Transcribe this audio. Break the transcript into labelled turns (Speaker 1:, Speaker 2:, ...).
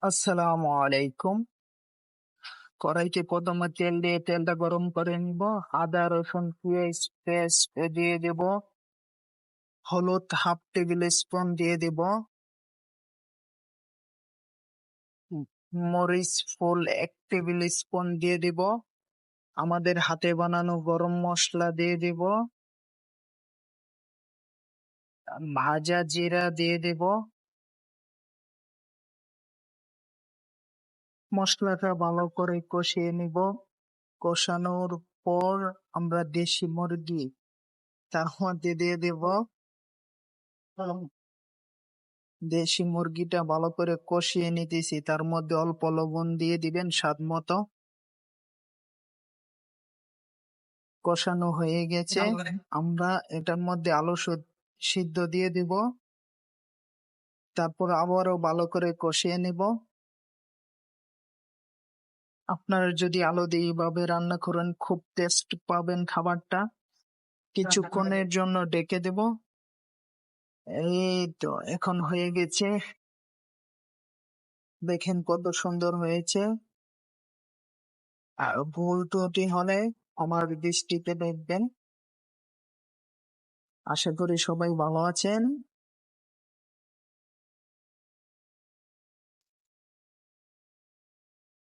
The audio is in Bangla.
Speaker 1: আসসালামু আলাইকুম। কড়াইতে প্রথমে তেল দিয়ে তেলটা গরম করে নিব। আদা রসুন পেঁয়াজ পেস্ট দিয়ে দেব। হলুদ হাফ টেবিল স্পুন দিয়ে দেব। মরিচ ফুল 1 টেবিল স্পুন দিয়ে দেব। আমাদের হাতে বানানো গরম মশলা দিয়ে দেব। ভাজা জিরা দিয়ে দেব। মশলাটা ভালো করে কষিয়ে নিব। কষানোর পর আমরা দেশি মুরগি তার মধ্যে দিয়ে দেব। দেশি মুরগিটা ভালো করে কষিয়ে নিতেছি, তার মধ্যে অল্প লবণ দিয়ে দিবেন স্বাদ মতো। কষানো হয়ে গেছে, আমরা এটার মধ্যে আলু সিদ্ধ দিয়ে দিব। তারপর আবারও ভালো করে কষিয়ে নিব। আপনারা যদি আলু দিয়ে এইভাবে রান্না করেন খুব টেস্ট পাবেন খাবারটা। কিছুক্ষণের জন্য ডেকে দেব। এই তো এখন হয়ে গেছে, দেখেন কত সুন্দর হয়েছে। আর ভুল ত্রুটি হলে আমার দৃষ্টিতে দেখবেন। আশা করি সবাই ভালো আছেন।